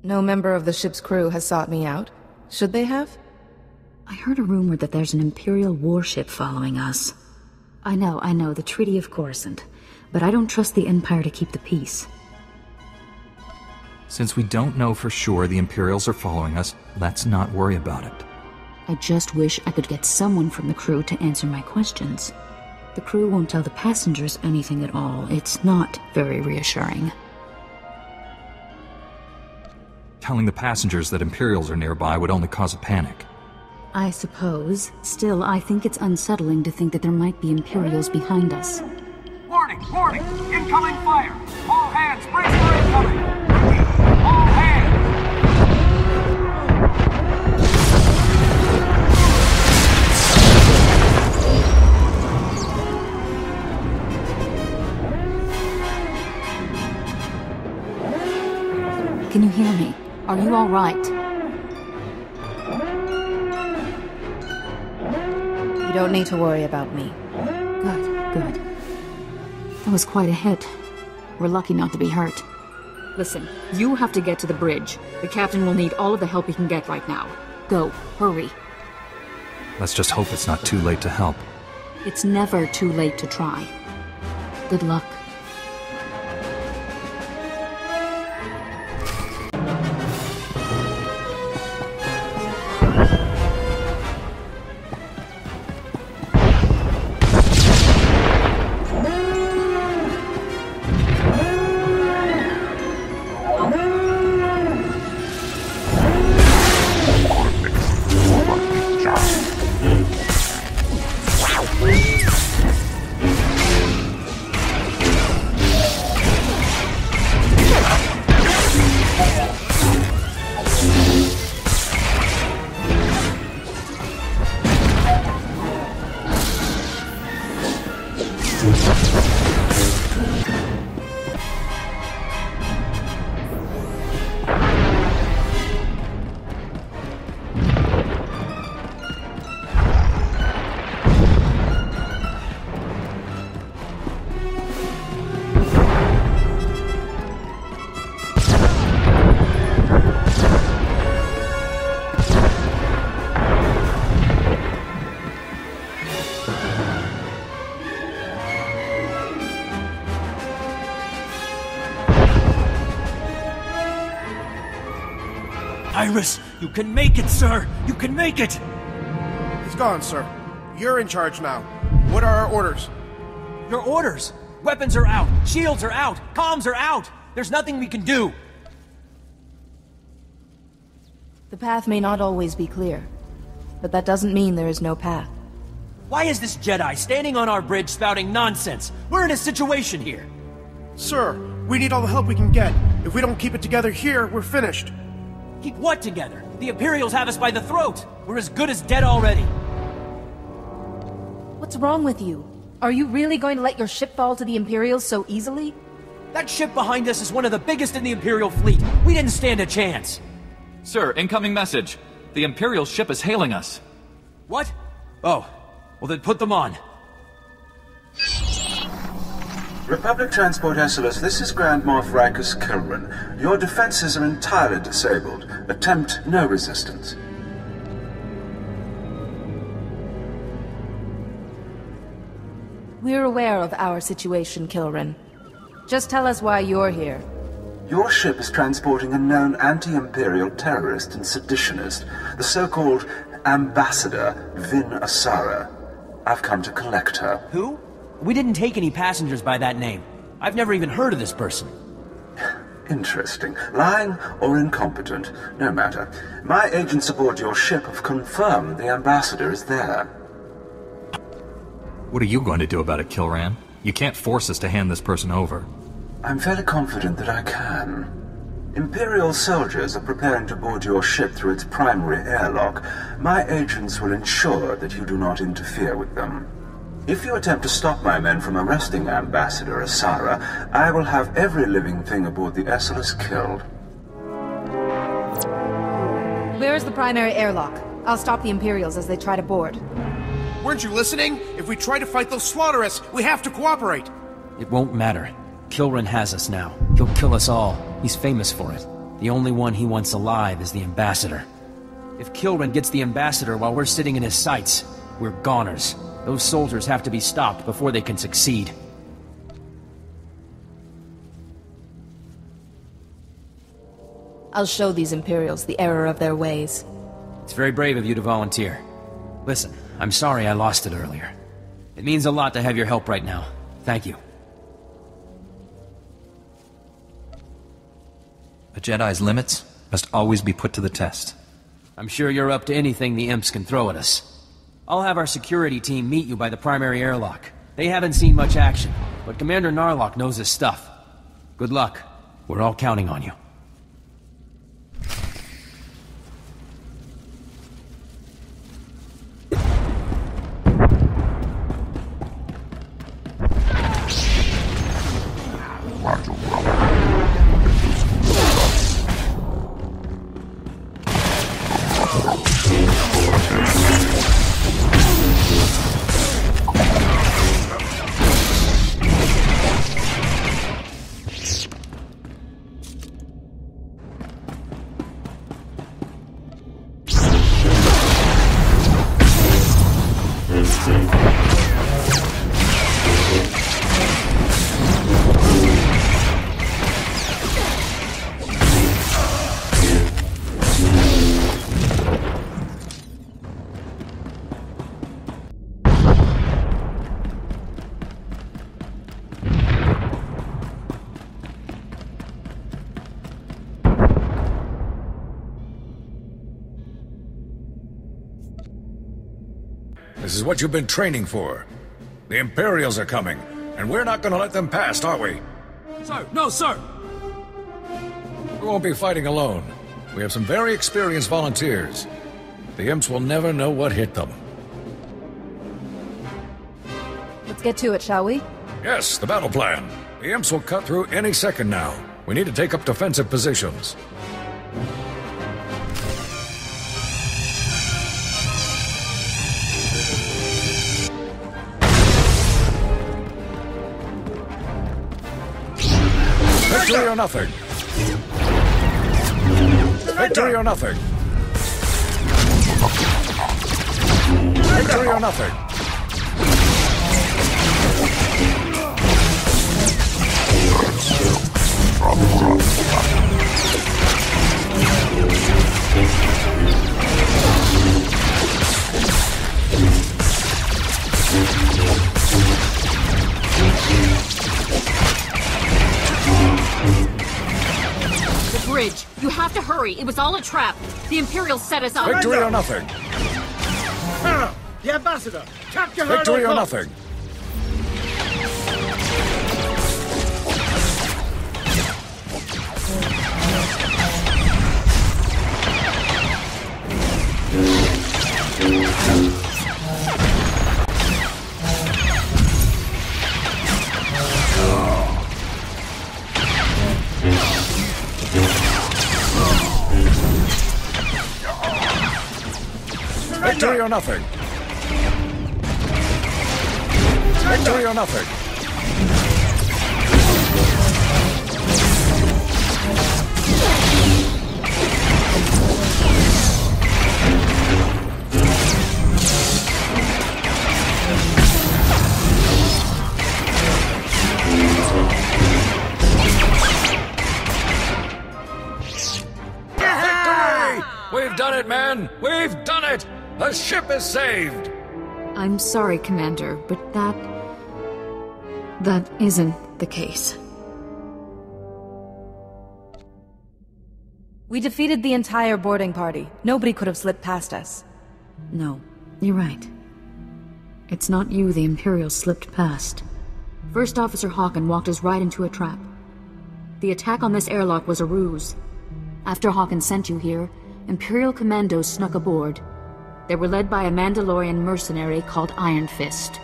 No member of the ship's crew has sought me out. Should they have? I heard a rumor that there's an Imperial warship following us. I know, the Treaty of Coruscant. But I don't trust the Empire to keep the peace. Since we don't know for sure the Imperials are following us, let's not worry about it. I just wish I could get someone from the crew to answer my questions. The crew won't tell the passengers anything at all. It's not very reassuring. Telling the passengers that Imperials are nearby would only cause a panic. I suppose. Still, I think it's unsettling to think that there might be Imperials behind us. Warning! Warning! Incoming fire! All hands, brace for incoming! All hands! Can you hear me? Are you all right? You don't need to worry about me. Good. That was quite a hit. We're lucky not to be hurt. Listen, you have to get to the bridge. The captain will need all of the help he can get right now. Go, hurry. Let's just hope it's not too late to help. It's never too late to try. Good luck. Iris, you can make it, sir! You can make it! He's gone, sir. You're in charge now. What are our orders? Your orders! Weapons are out, shields are out, comms are out! There's nothing we can do! The path may not always be clear, but that doesn't mean there is no path. Why is this Jedi standing on our bridge spouting nonsense? We're in a situation here! Sir, we need all the help we can get. If we don't keep it together here, we're finished. Keep what together? The Imperials have us by the throat! We're as good as dead already! What's wrong with you? Are you really going to let your ship fall to the Imperials so easily? That ship behind us is one of the biggest in the Imperial fleet! We didn't stand a chance! Sir, incoming message. The Imperial ship is hailing us. What? Oh. Well then put them on. Republic Transport Esseles, this is Grand Moff Rikus Kilran. Your defenses are entirely disabled. Attempt no resistance. We're aware of our situation, Kilran. Just tell us why you're here. Your ship is transporting a known anti-Imperial terrorist and seditionist, the so-called Ambassador Vin Asara. I've come to collect her. Who? We didn't take any passengers by that name. I've never even heard of this person. Interesting. Lying or incompetent, no matter. My agents aboard your ship have confirmed the ambassador is there. What are you going to do about it, Kilran? You can't force us to hand this person over. I'm fairly confident that I can. Imperial soldiers are preparing to board your ship through its primary airlock. My agents will ensure that you do not interfere with them. If you attempt to stop my men from arresting Ambassador Asara, I will have every living thing aboard the Esseles killed. Where's the primary airlock? I'll stop the Imperials as they try to board. Weren't you listening? If we try to fight those slaughterists, we have to cooperate. It won't matter. Kilran has us now. He'll kill us all. He's famous for it. The only one he wants alive is the Ambassador. If Kilran gets the Ambassador while we're sitting in his sights, we're goners. Those soldiers have to be stopped before they can succeed. I'll show these Imperials the error of their ways. It's very brave of you to volunteer. Listen, I'm sorry I lost it earlier. It means a lot to have your help right now. Thank you. A Jedi's limits must always be put to the test. I'm sure you're up to anything the imps can throw at us. I'll have our security team meet you by the primary airlock. They haven't seen much action, but Commander Narlock knows his stuff. Good luck. We're all counting on you. This is what you've been training for. The Imperials are coming, and we're not gonna let them past, are we? Sir, no, sir! We won't be fighting alone. We have some very experienced volunteers. The imps will never know what hit them. Let's get to it, shall we? Yes, the battle plan. The imps will cut through any second now. We need to take up defensive positions. Victory or nothing. Victory or nothing. Victory or nothing. Bridge. You have to hurry. It was all a trap. The Imperials set us up. Victory or nothing. The Ambassador! Capture her! Victory or nothing. Victory or nothing. Victory or nothing. Victory! We've done it, man! We've done it! The ship is saved! I'm sorry, Commander, but that isn't the case. We defeated the entire boarding party. Nobody could have slipped past us. No, you're right. It's not you the Imperials slipped past. First Officer Hawken walked us right into a trap. The attack on this airlock was a ruse. After Hawken sent you here, Imperial commandos snuck aboard. They were led by a Mandalorian mercenary called Iron Fist.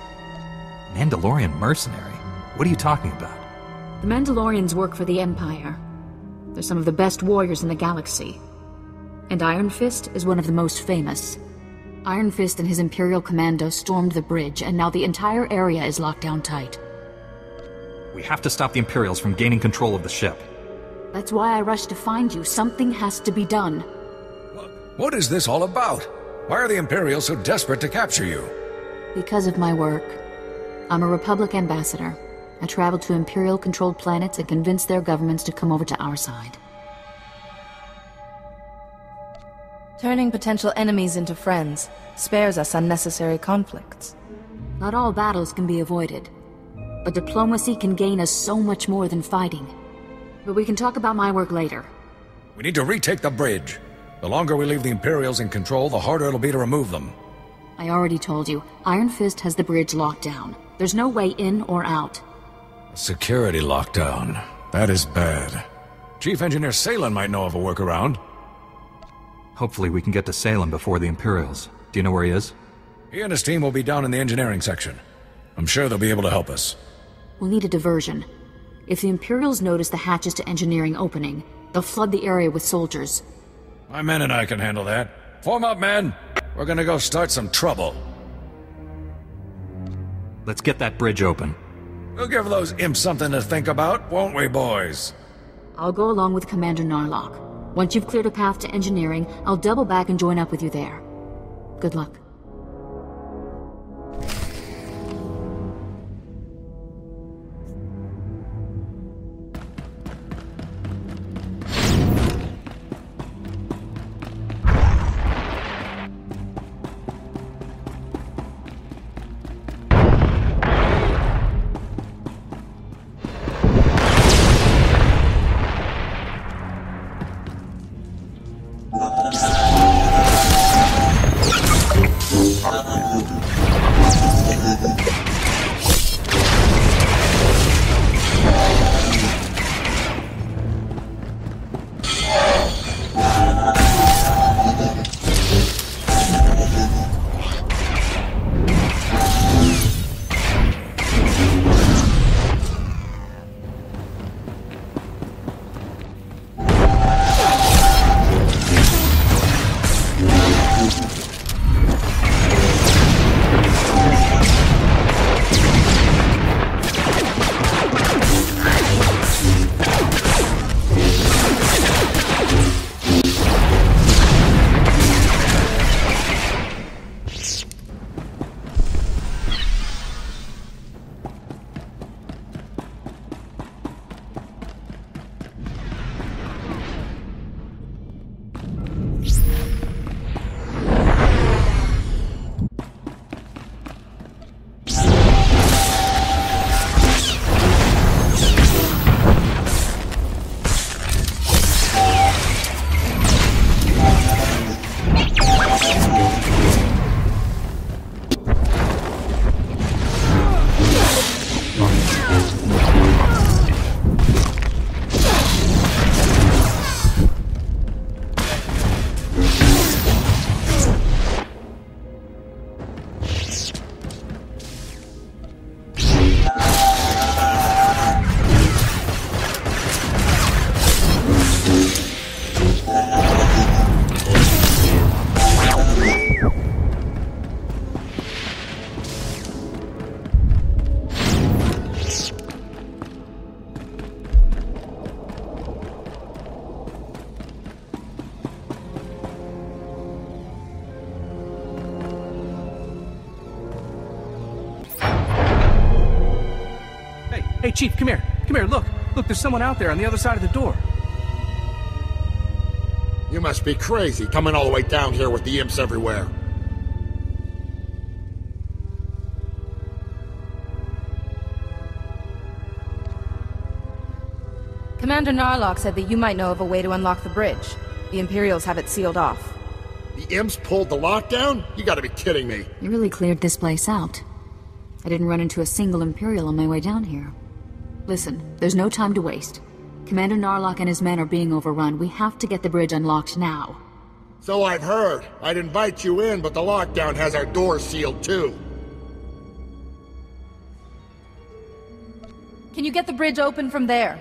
Mandalorian mercenary? What are you talking about? The Mandalorians work for the Empire. They're some of the best warriors in the galaxy. And Iron Fist is one of the most famous. Iron Fist and his Imperial commando stormed the bridge, and now the entire area is locked down tight. We have to stop the Imperials from gaining control of the ship. That's why I rushed to find you. Something has to be done. What is this all about? Why are the Imperials so desperate to capture you? Because of my work. I'm a Republic ambassador. I travel to Imperial-controlled planets and convince their governments to come over to our side. Turning potential enemies into friends spares us unnecessary conflicts. Not all battles can be avoided, but diplomacy can gain us so much more than fighting. But we can talk about my work later. We need to retake the bridge. The longer we leave the Imperials in control, the harder it'll be to remove them. I already told you, Iron Fist has the bridge locked down. There's no way in or out. Security lockdown. That is bad. Chief Engineer Salem might know of a workaround. Hopefully we can get to Salem before the Imperials. Do you know where he is? He and his team will be down in the engineering section. I'm sure they'll be able to help us. We'll need a diversion. If the Imperials notice the hatches to engineering opening, they'll flood the area with soldiers. My men and I can handle that. Form up, men! We're gonna go start some trouble. Let's get that bridge open. We'll give those imps something to think about, won't we, boys? I'll go along with Commander Narlock. Once you've cleared a path to engineering, I'll double back and join up with you there. Good luck. Hey, Chief, come here. Come here, look. Look, there's someone out there on the other side of the door. You must be crazy, coming all the way down here with the imps everywhere. Commander Narlock said that you might know of a way to unlock the bridge. The Imperials have it sealed off. The imps pulled the lockdown? You gotta be kidding me. You really cleared this place out. I didn't run into a single Imperial on my way down here. Listen, there's no time to waste. Commander Narlock and his men are being overrun. We have to get the bridge unlocked now. So I've heard. I'd invite you in, but the lockdown has our doors sealed too. Can you get the bridge open from there?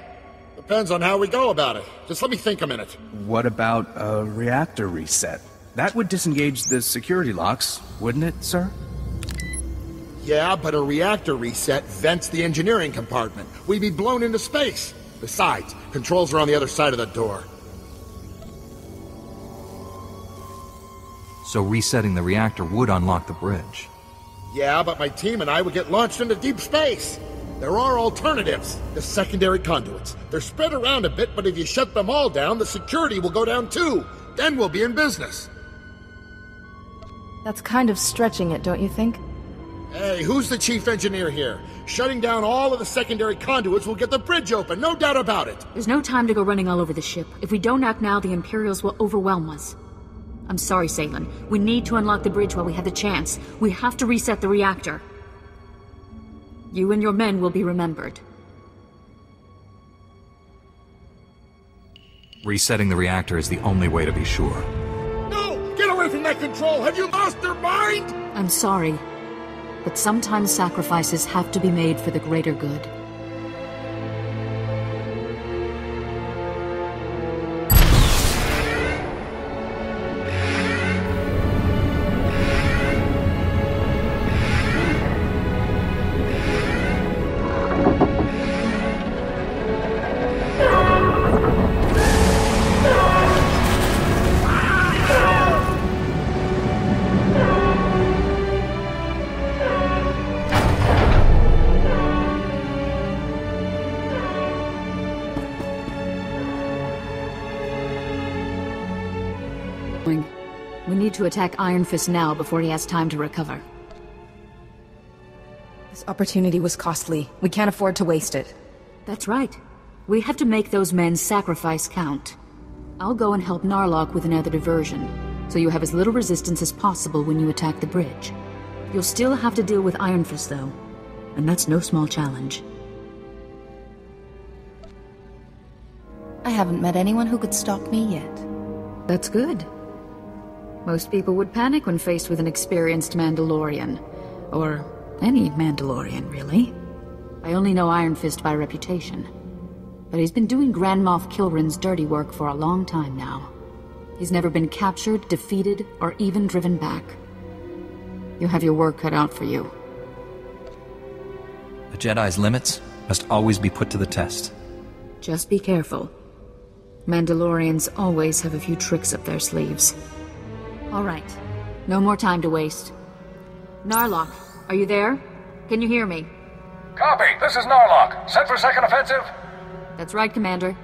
Depends on how we go about it. Just let me think a minute. What about a reactor reset? That would disengage the security locks, wouldn't it, sir? Yeah, but a reactor reset vents the engineering compartment. We'd be blown into space. Besides, controls are on the other side of the door. So resetting the reactor would unlock the bridge. Yeah, but my team and I would get launched into deep space. There are alternatives. The secondary conduits. They're spread around a bit, but if you shut them all down, the security will go down too. Then we'll be in business. That's kind of stretching it, don't you think? Hey, who's the chief engineer here? Shutting down all of the secondary conduits will get the bridge open, no doubt about it. There's no time to go running all over the ship. If we don't act now, the Imperials will overwhelm us. I'm sorry, Salen. We need to unlock the bridge while we have the chance. We have to reset the reactor. You and your men will be remembered. Resetting the reactor is the only way to be sure. No! Get away from that control! Have you lost your mind? I'm sorry, but sometimes sacrifices have to be made for the greater good. We need to attack Iron Fist now before he has time to recover. This opportunity was costly. We can't afford to waste it. That's right. We have to make those men's sacrifice count. I'll go and help Narlock with another diversion, so you have as little resistance as possible when you attack the bridge. You'll still have to deal with Iron Fist, though, and that's no small challenge. I haven't met anyone who could stop me yet. That's good. Most people would panic when faced with an experienced Mandalorian. Or any Mandalorian, really. I only know Iron Fist by reputation. But he's been doing Grand Moff Kilrin's dirty work for a long time now. He's never been captured, defeated, or even driven back. You'll have your work cut out for you. A Jedi's limits must always be put to the test. Just be careful. Mandalorians always have a few tricks up their sleeves. All right. No more time to waste. Narlock, are you there? Can you hear me? Copy. This is Narlock. Set for second offensive? That's right, Commander.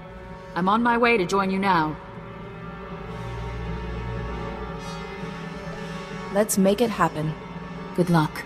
I'm on my way to join you now. Let's make it happen. Good luck.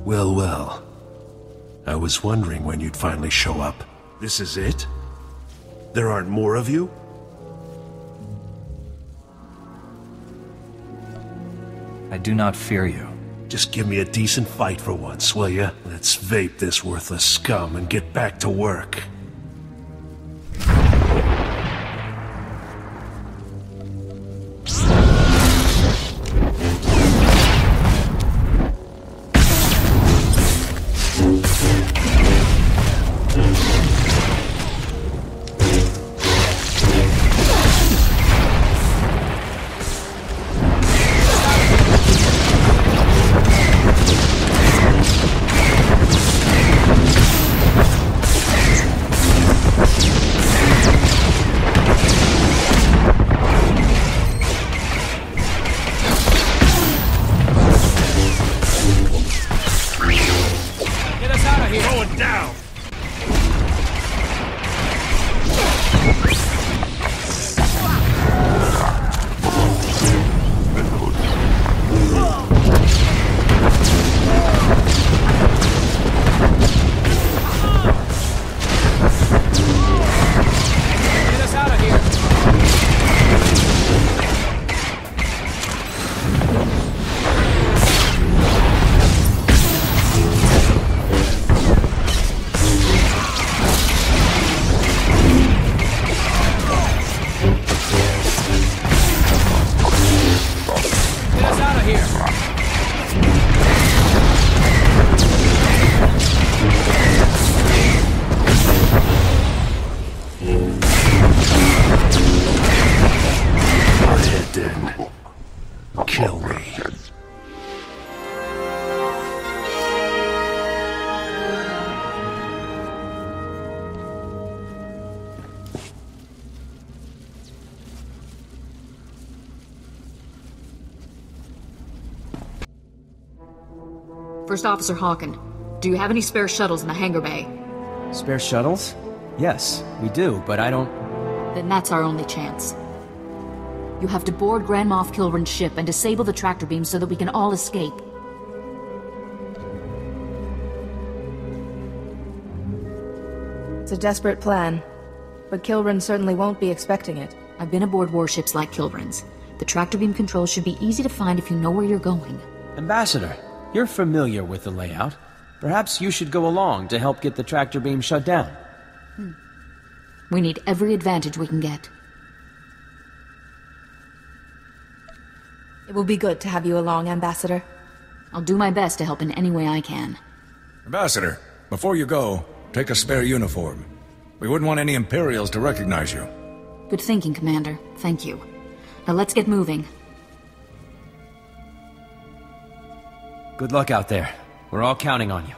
Well, well. I was wondering when you'd finally show up. This is it? There aren't more of you? I do not fear you. Just give me a decent fight for once, will ya? Let's vape this worthless scum and get back to work. First Officer Hawken, do you have any spare shuttles in the hangar bay? Spare shuttles? Yes, we do, but I don't... Then that's our only chance. You have to board Grand Moff Kilrin's ship and disable the tractor beam so that we can all escape. It's a desperate plan, but Kilrin certainly won't be expecting it. I've been aboard warships like Kilrin's. The tractor beam controls should be easy to find if you know where you're going. Ambassador, you're familiar with the layout. Perhaps you should go along to help get the tractor beam shut down. We need every advantage we can get. It will be good to have you along, Ambassador. I'll do my best to help in any way I can. Ambassador, before you go, take a spare uniform. We wouldn't want any Imperials to recognize you. Good thinking, Commander. Thank you. Now let's get moving. Good luck out there. We're all counting on you.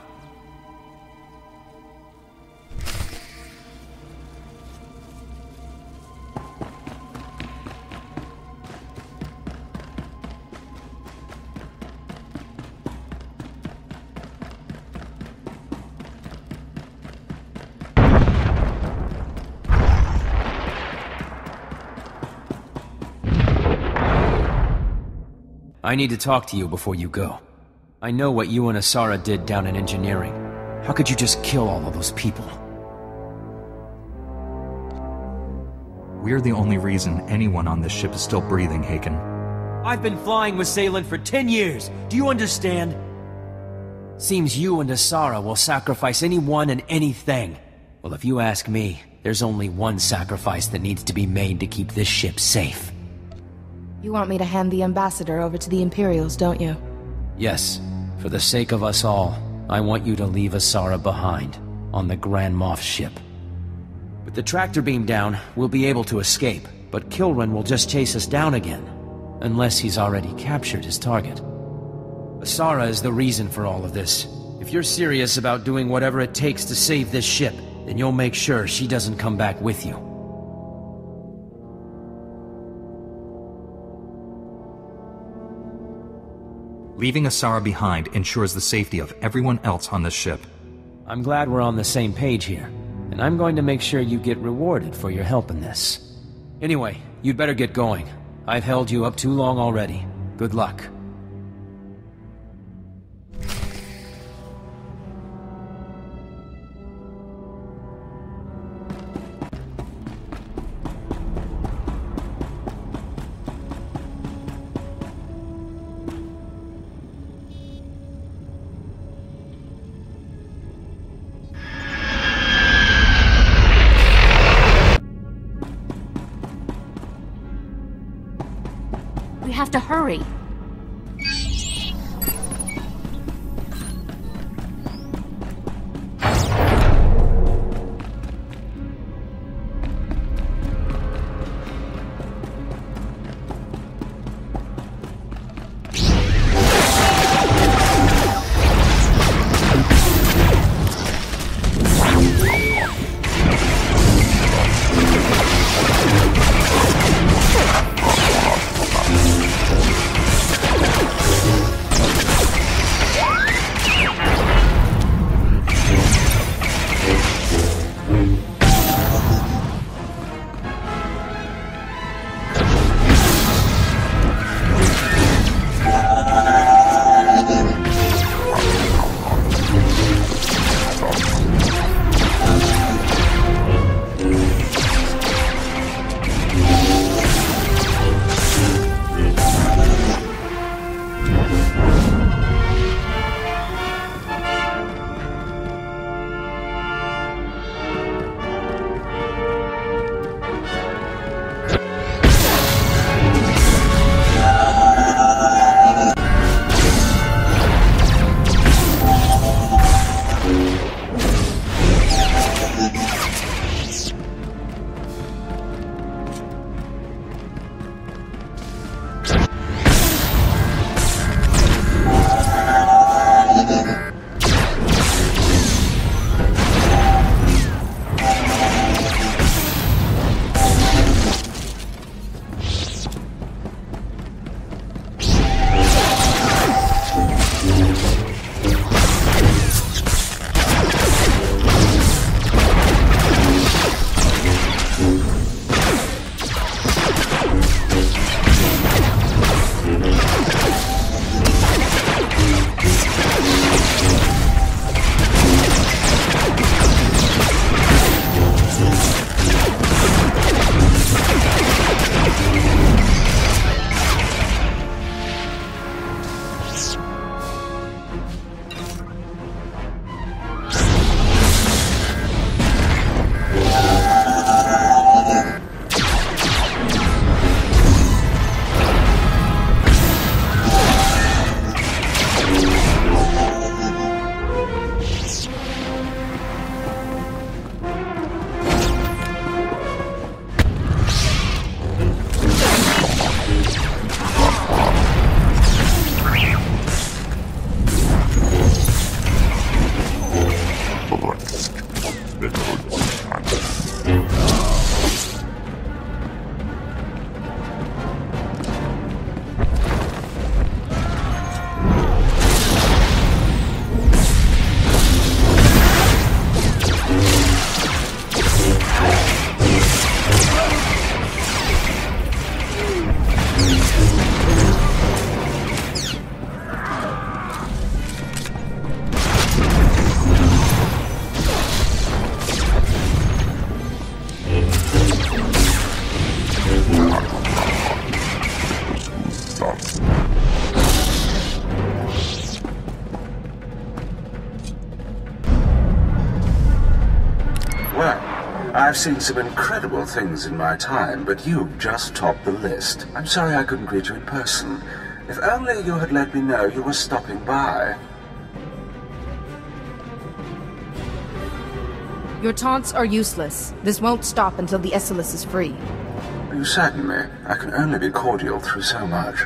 I need to talk to you before you go. I know what you and Asara did down in engineering. How could you just kill all of those people? We're the only reason anyone on this ship is still breathing, Haken. I've been flying with Seylan for 10 years. Do you understand? Seems you and Asara will sacrifice anyone and anything. Well, if you ask me, there's only one sacrifice that needs to be made to keep this ship safe. You want me to hand the Ambassador over to the Imperials, don't you? Yes. For the sake of us all, I want you to leave Asara behind, on the Grand Moff ship. With the tractor beam down, we'll be able to escape, but Kilrin will just chase us down again. Unless he's already captured his target. Asara is the reason for all of this. If you're serious about doing whatever it takes to save this ship, then you'll make sure she doesn't come back with you. Leaving Asara behind ensures the safety of everyone else on this ship. I'm glad we're on the same page here, and I'm going to make sure you get rewarded for your help in this. Anyway, you'd better get going. I've held you up too long already. Good luck. We have to hurry. Well, I've seen some incredible things in my time, but you've just topped the list. I'm sorry I couldn't greet you in person. If only you had let me know you were stopping by. Your taunts are useless. This won't stop until the Esseles is free. You sadden me. I can only be cordial through so much.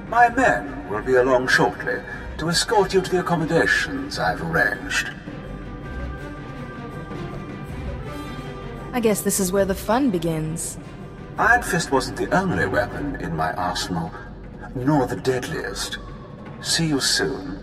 My men will be along shortly. to escort you to the accommodations I've arranged. I guess this is where the fun begins. Iron Fist wasn't the only weapon in my arsenal, nor the deadliest. See you soon.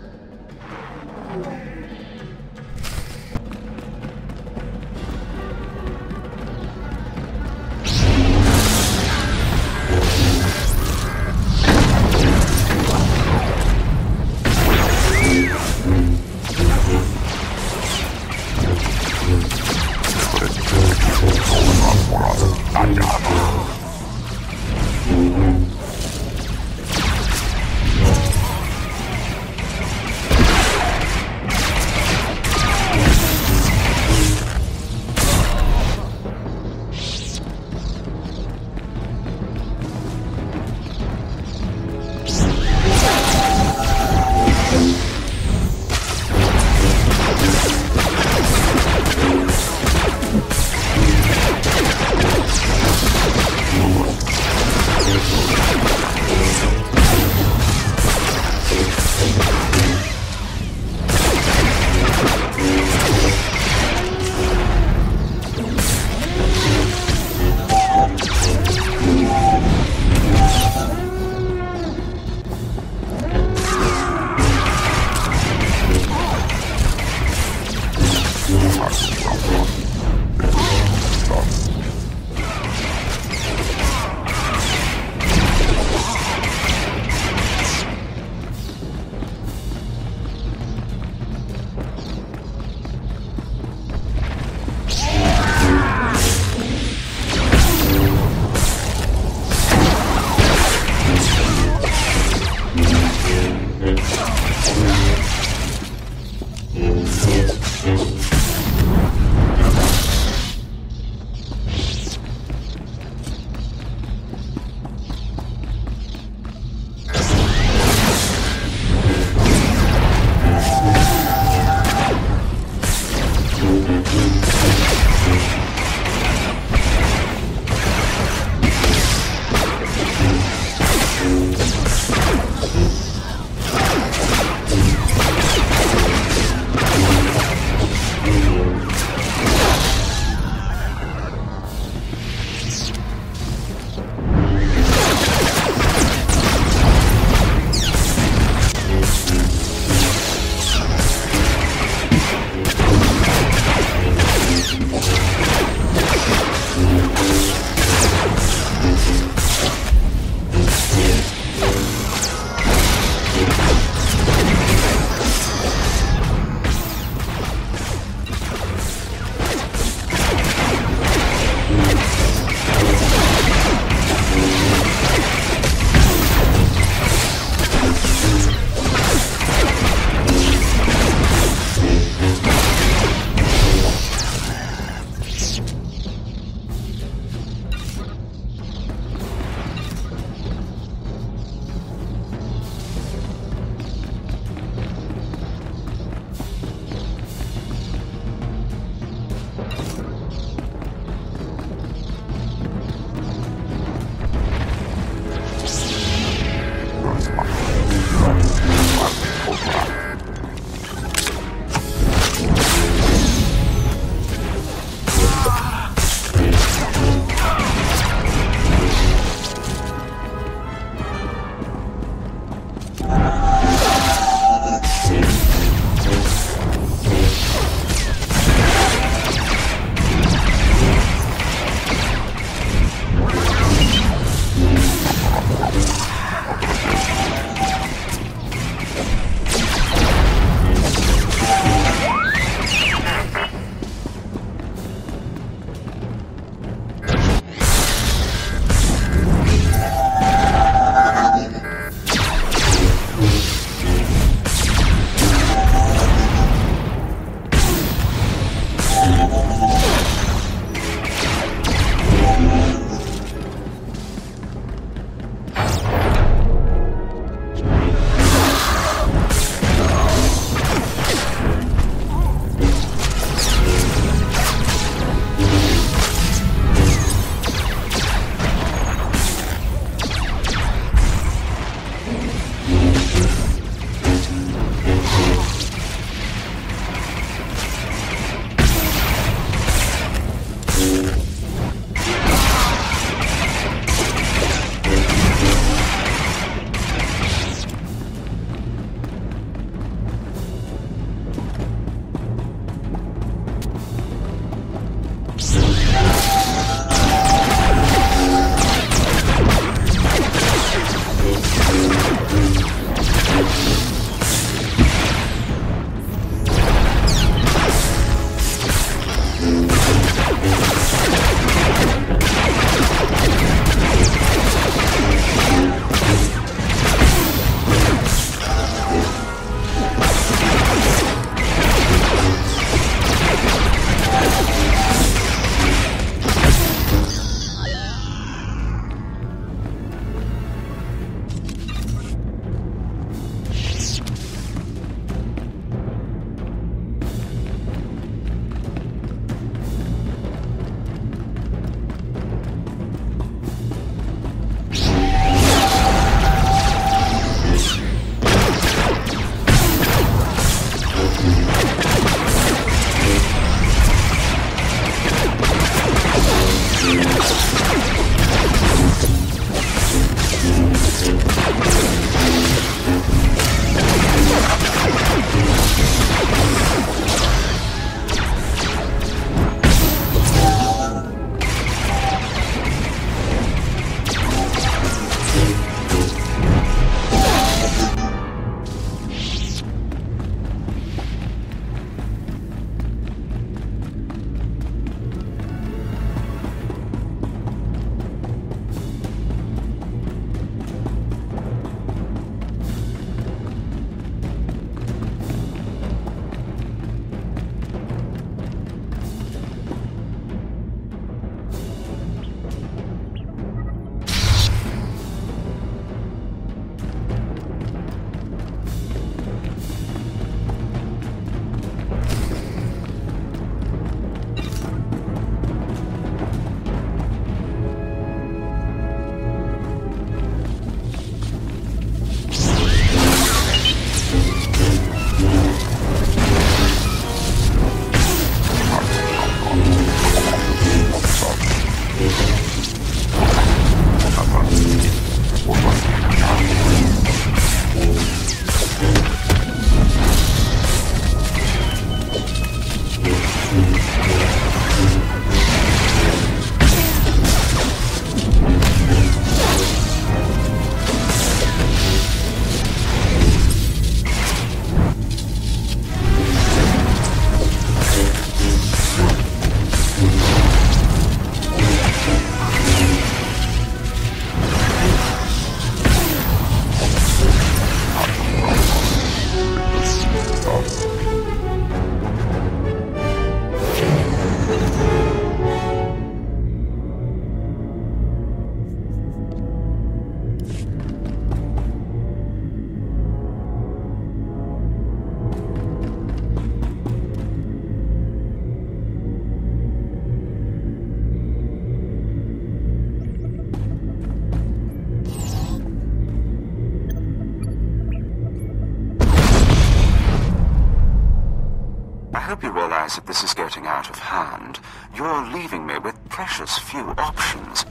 hope you realize that this is getting out of hand. You're leaving me with precious few options.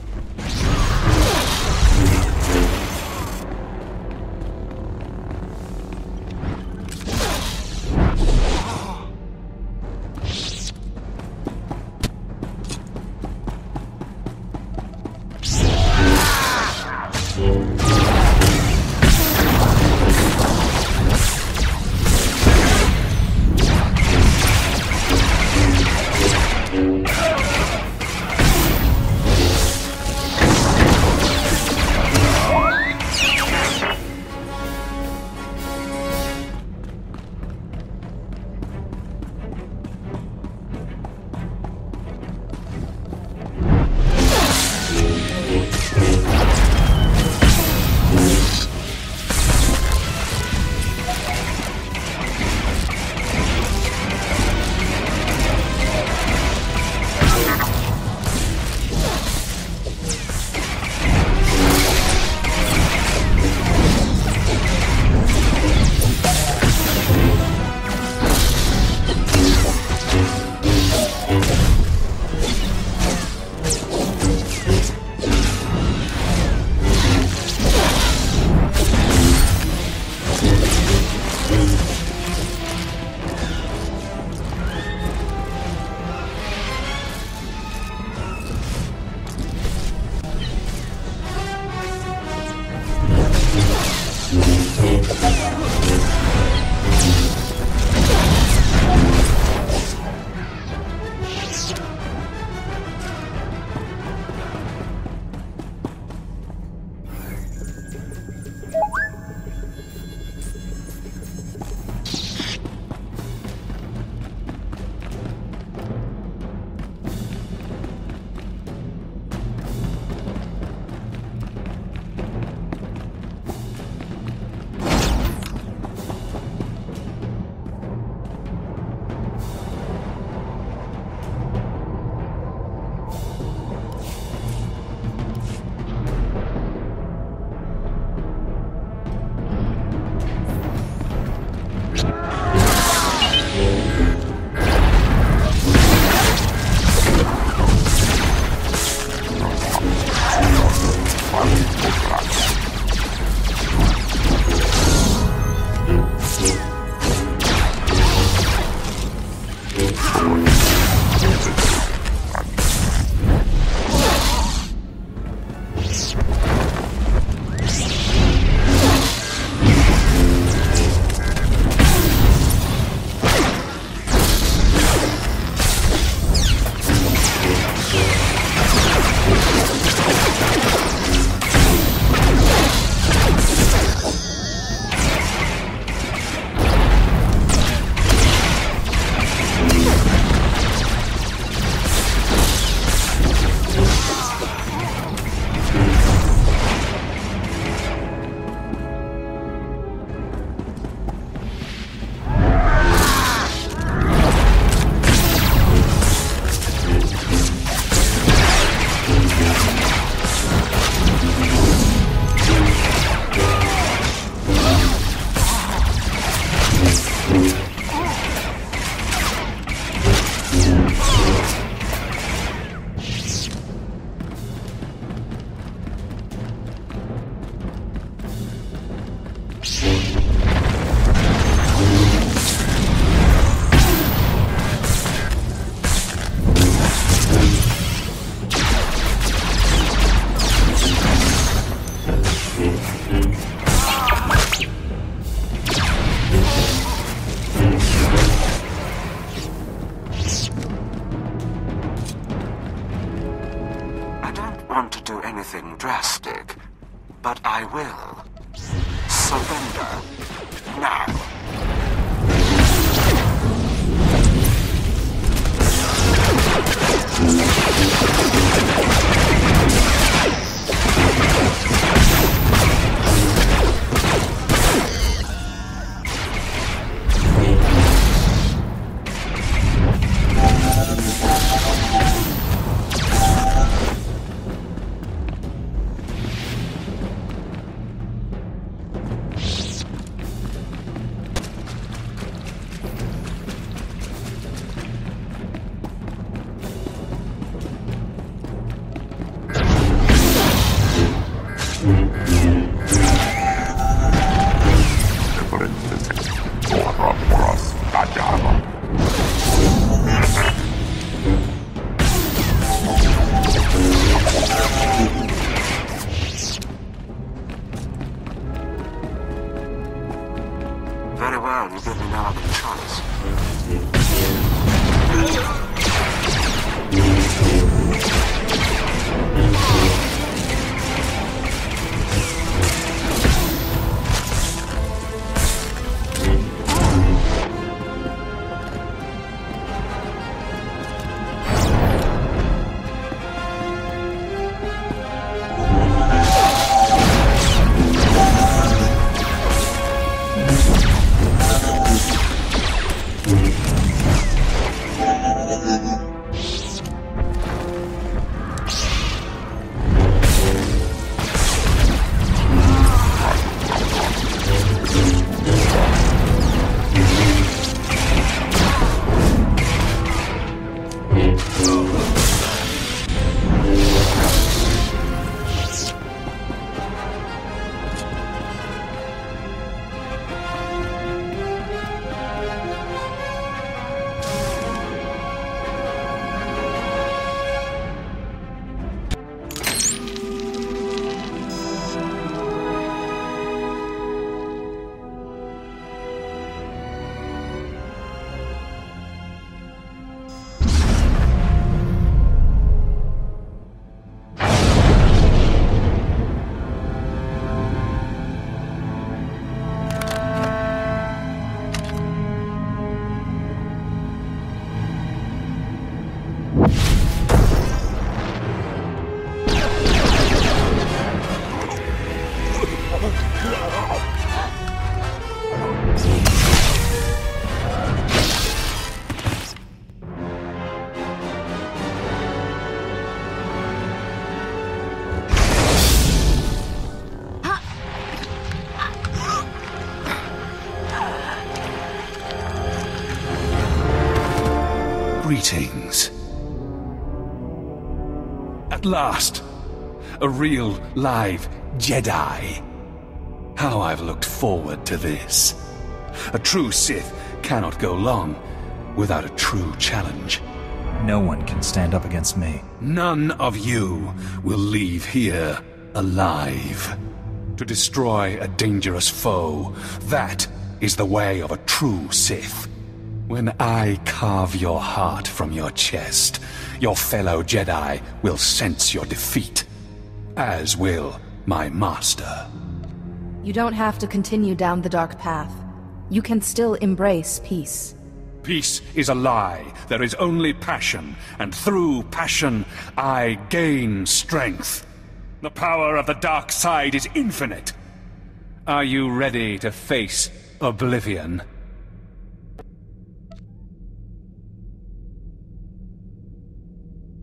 want to do anything drastic, but I will. Surrender. Now. Greetings. At last, a real, live Jedi. How I've looked forward to this. A true Sith cannot go long without a true challenge. No one can stand up against me. None of you will leave here alive. To destroy a dangerous foe, that is the way of a true Sith. When I carve your heart from your chest, your fellow Jedi will sense your defeat, as will my master. You don't have to continue down the dark path. You can still embrace peace. Peace is a lie. There is only passion, and through passion, I gain strength. The power of the dark side is infinite. Are you ready to face oblivion?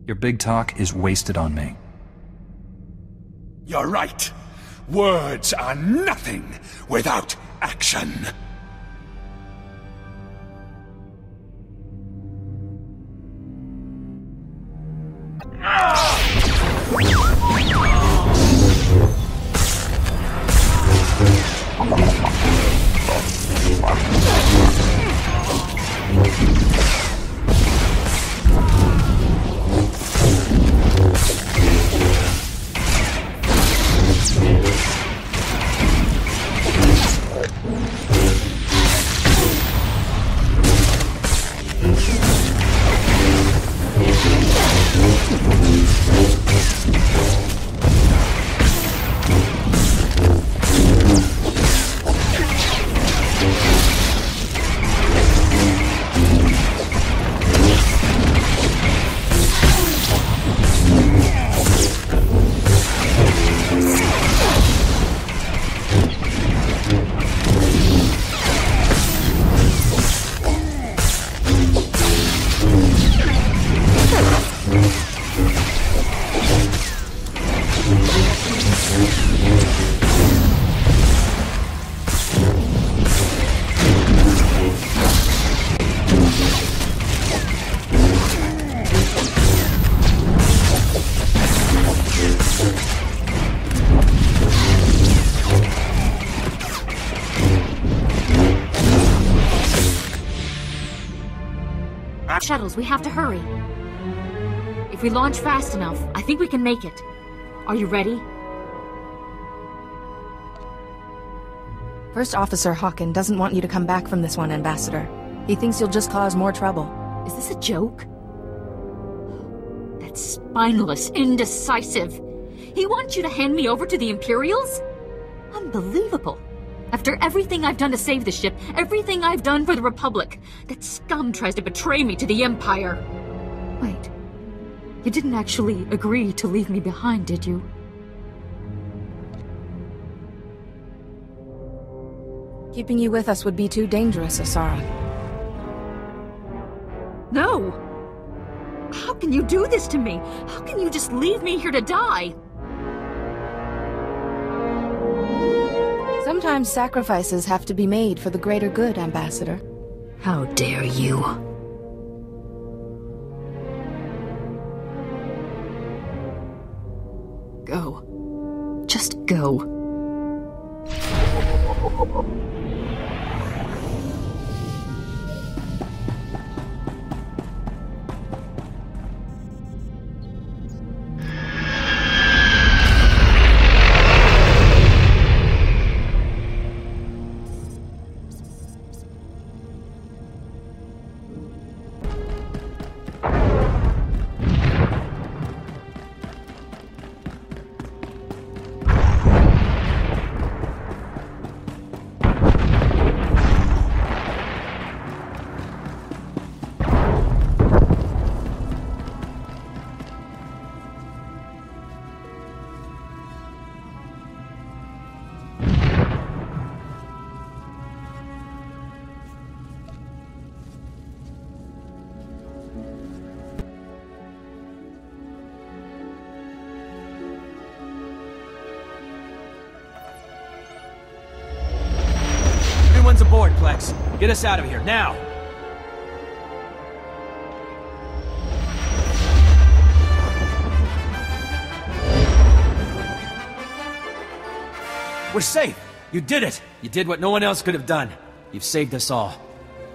Your big talk is wasted on me. You're right. Words are nothing without action. Shuttles, we have to hurry. If we launch fast enough, I think we can make it. Are you ready? First Officer Hawken doesn't want you to come back from this one, Ambassador. He thinks you'll just cause more trouble. Is this a joke? That spineless, indecisive. He wants you to hand me over to the Imperials? Unbelievable. After everything I've done to save the ship, everything I've done for the Republic, that scum tries to betray me to the Empire. Wait. You didn't actually agree to leave me behind, did you? Keeping you with us would be too dangerous, Asara. No! How can you do this to me? How can you just leave me here to die? Sometimes sacrifices have to be made for the greater good, Ambassador. How dare you? Go. Just go. Everyone's aboard, Plex. Get us out of here, now! We're safe! You did it! You did what no one else could have done. You've saved us all.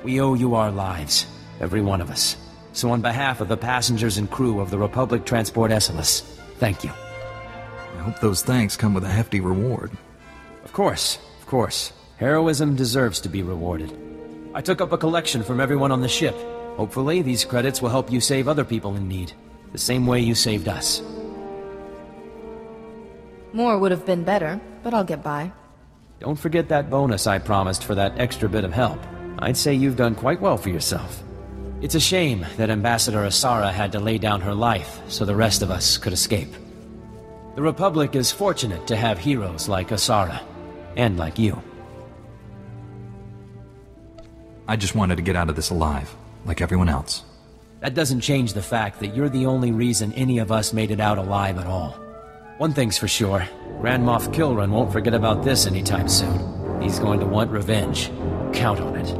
We owe you our lives. Every one of us. So on behalf of the passengers and crew of the Republic Transport Esseles, thank you. I hope those thanks come with a hefty reward. Of course, of course. Heroism deserves to be rewarded. I took up a collection from everyone on the ship. Hopefully, these credits will help you save other people in need, the same way you saved us. More would have been better, but I'll get by. Don't forget that bonus I promised for that extra bit of help. I'd say you've done quite well for yourself. It's a shame that Ambassador Asara had to lay down her life so the rest of us could escape. The Republic is fortunate to have heroes like Asara, and like you. I just wanted to get out of this alive, like everyone else. That doesn't change the fact that you're the only reason any of us made it out alive at all. One thing's for sure, Grand Moff Kilran won't forget about this anytime soon. He's going to want revenge. Count on it.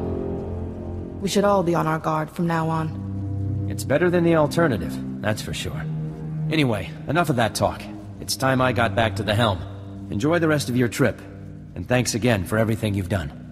We should all be on our guard from now on. It's better than the alternative, that's for sure. Anyway, enough of that talk. It's time I got back to the helm. Enjoy the rest of your trip, and thanks again for everything you've done.